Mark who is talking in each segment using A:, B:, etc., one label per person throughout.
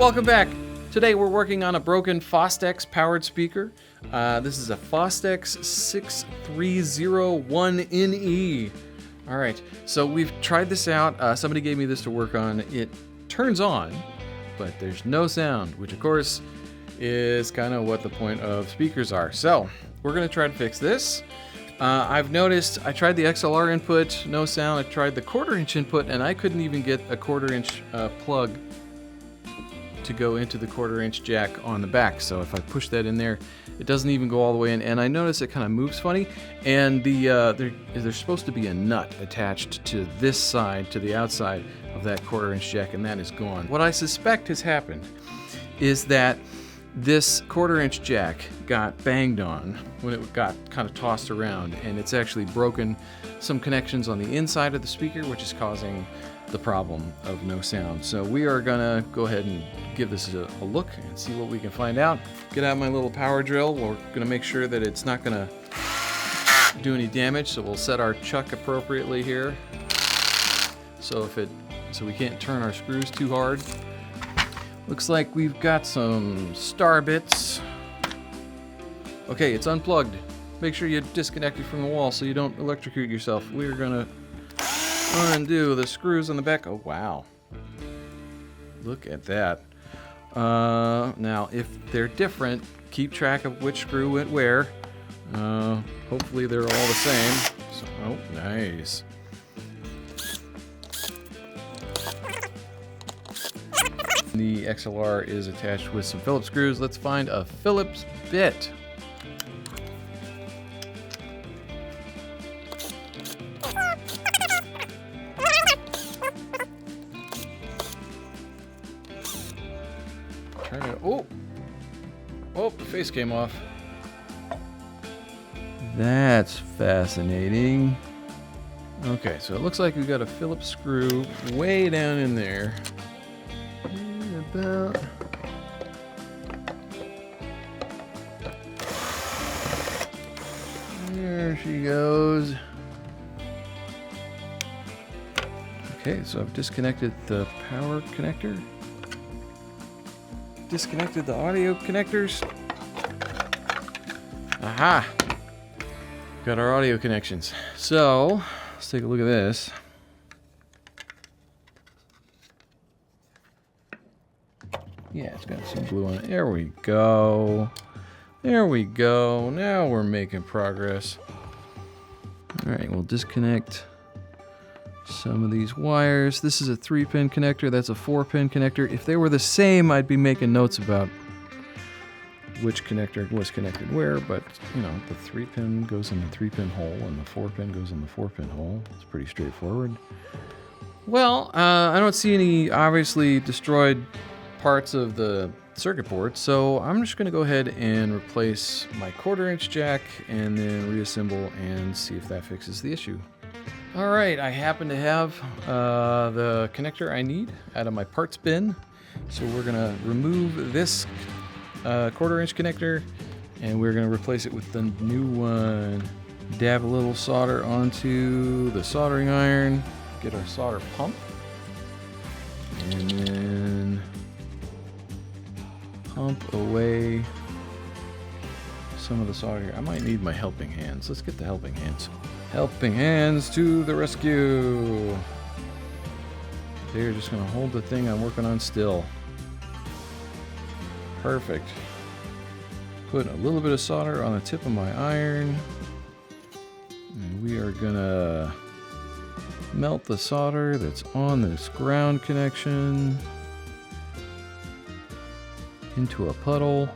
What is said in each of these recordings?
A: Welcome back. Today we're working on a broken Fostex powered speaker. This is a Fostex 6301NE. All right, so we've tried this out. Somebody gave me this to work on. It turns on, but there's no sound, which of course is kind of what the point of speakers are. So we're gonna try to fix this. I've noticed I tried the XLR input, no sound. I tried the 1/4 inch input and I couldn't even get a 1/4 inch plug to go into the 1/4 inch jack on the back. So if I push that in there, it doesn't even go all the way in. And I notice it kind of moves funny. And there's supposed to be a nut attached to this side, to the outside of that 1/4 inch jack, and that is gone. What I suspect has happened is that this 1/4 inch jack got banged on when it got kind of tossed around, and it's actually broken some connections on the inside of the speaker, which is causing the problem of no sound. So we are gonna go ahead and give this a look and see what we can find out. Get out my little power drill. We're gonna make sure that it's not gonna do any damage, so we'll set our chuck appropriately here. So we can't turn our screws too hard. Looks like we've got some star bits. Okay, it's unplugged. Make sure you disconnect it from the wall so you don't electrocute yourself. We're gonna undo the screws on the back. Oh, wow. Look at that. Now, if they're different, keep track of which screw went where. Hopefully they're all the same. So, oh, nice. The XLR is attached with some Phillips screws. Let's find a Phillips bit. Turn it. Oh, the face came off. That's fascinating. Okay, so it looks like we've got a Phillips screw way down in there. About there she goes. Okay, so I've disconnected the power connector, disconnected the audio connectors. Aha! Got our audio connections. So let's take a look at this. Yeah, it's got some glue on it. There we go. There we go. Now we're making progress. All right, we'll disconnect some of these wires. This is a 3-pin connector. That's a 4-pin connector. If they were the same, I'd be making notes about which connector was connected where, but you know, the 3-pin goes in the 3-pin hole and the 4-pin goes in the 4-pin hole. It's pretty straightforward. Well, I don't see any obviously destroyed parts of the circuit board, so I'm just going to go ahead and replace my 1/4 inch jack and then reassemble and see if that fixes the issue. All right, I happen to have the connector I need out of my parts bin, so we're going to remove this 1/4 inch connector and we're going to replace it with the new one. Dab a little solder onto the soldering iron, get our solder pump, and then pump away some of the solder here. I might need my helping hands. Let's get the helping hands. Helping hands to the rescue. They're just gonna hold the thing I'm working on still. Perfect. Put a little bit of solder on the tip of my iron. And we are gonna melt the solder that's on this ground connection into a puddle.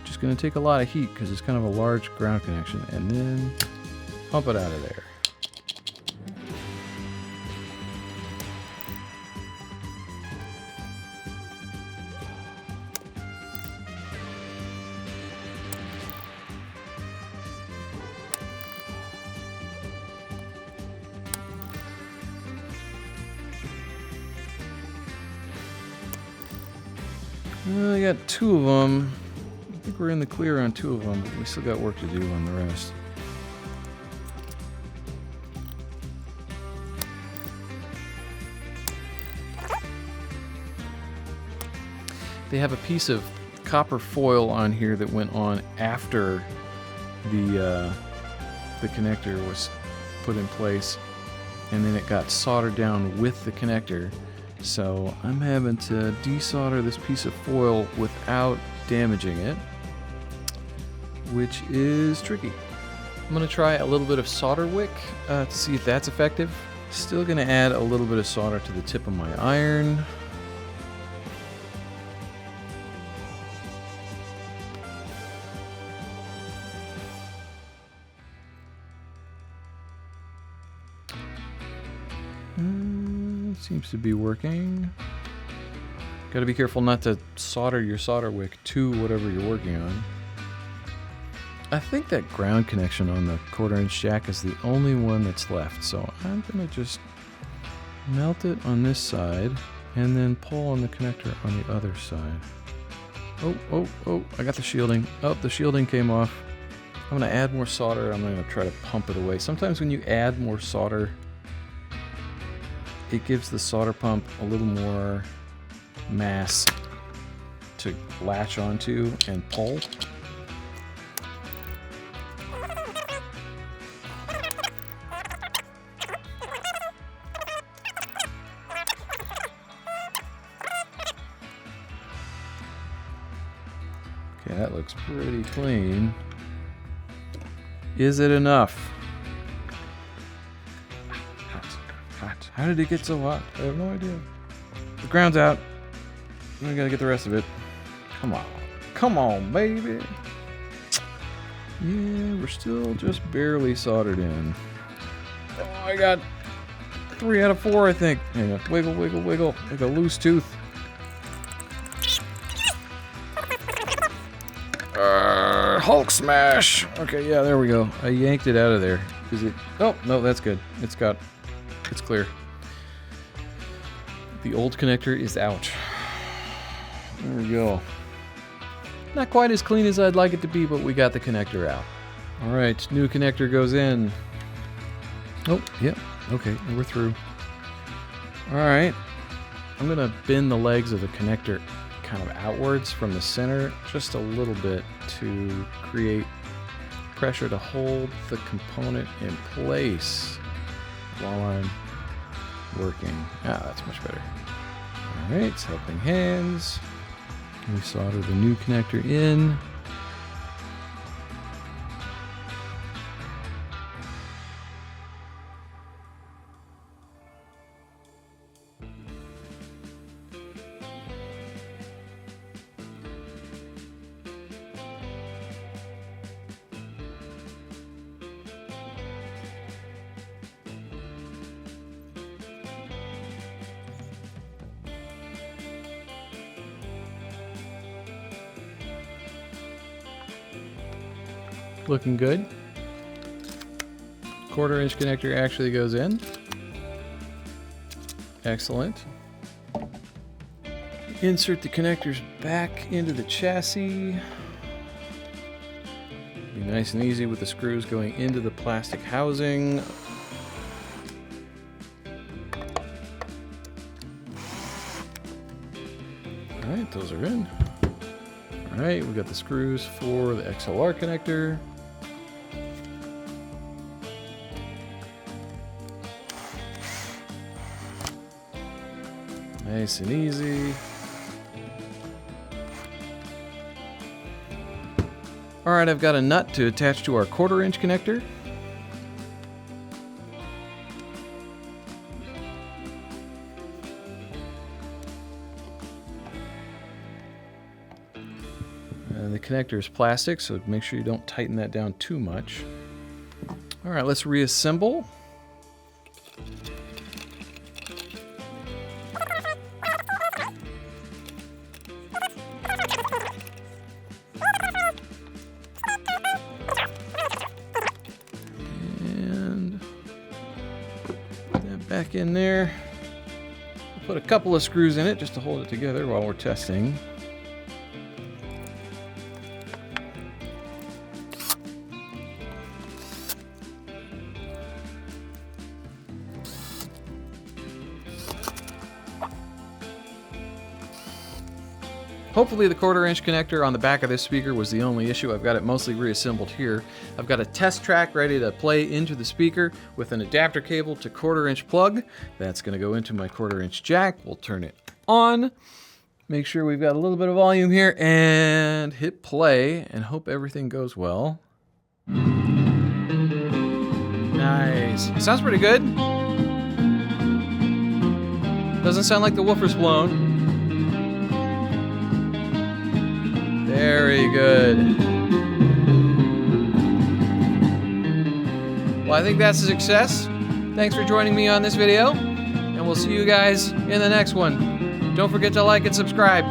A: Just going to take a lot of heat because it's kind of a large ground connection, and then pump it out of there. I got 2 of them. I think we're in the clear on 2 of them, but we still got work to do on the rest. they have a piece of copper foil on here that went on after the connector was put in place, and then it got soldered down with the connector. So I'm having to desolder this piece of foil without damaging it, which is tricky. I'm going to try a little bit of solder wick to see if that's effective. Still going to add a little bit of solder to the tip of my iron. Seems to be working. Got to be careful not to solder your solder wick to whatever you're working on. I think that ground connection on the 1/4 inch jack is the only one that's left, so I'm going to just melt it on this side and then pull on the connector on the other side. Oh, I got the shielding. Oh, the shielding came off. I'm going to add more solder. I'm going to try to pump it away. Sometimes when you add more solder, it gives the solder pump a little more mass to latch onto and pull. Okay, that looks pretty clean. Is it enough? Hot. How did it get so hot? I have no idea. The ground's out. I gotta get the rest of it. Come on. Come on, baby. Yeah, we're still just barely soldered in. Oh, I got 3 out of 4, I think. Hang on. Wiggle, wiggle, wiggle. Like a loose tooth. Hulk smash. Okay, yeah, there we go. I yanked it out of there. Is it? Oh, no, that's good. It's clear. The old connector is out. There we go. Not quite as clean as I'd like it to be, but we got the connector out. All right, new connector goes in. Oh, yep. Okay, we're through. All right. I'm going to bend the legs of the connector kind of outwards from the center just a little bit to create pressure to hold the component in place while I'm working. Ah, that's much better. All right, it's helping hands. We solder the new connector in. Looking good. 1/4 inch connector actually goes in. Excellent. Insert the connectors back into the chassis. Be nice and easy with the screws going into the plastic housing. All right, those are in. All right, we got the screws for the XLR connector. Nice and easy. All right, I've got a nut to attach to our 1/4 inch connector. And the connector is plastic, so make sure you don't tighten that down too much. All right, let's reassemble. Back in there. We'll put a couple of screws in it just to hold it together while we're testing. Hopefully the 1/4 inch connector on the back of this speaker was the only issue. I've got it mostly reassembled here. I've got a test track ready to play into the speaker with an adapter cable to 1/4 inch plug. That's going to go into my 1/4 inch jack. We'll turn it on. Make sure we've got a little bit of volume here and hit play and hope everything goes well. Nice. Sounds pretty good. Doesn't sound like the woofer's blown. Very good. Well, I think that's a success. Thanks for joining me on this video, and we'll see you guys in the next one. Don't forget to like and subscribe.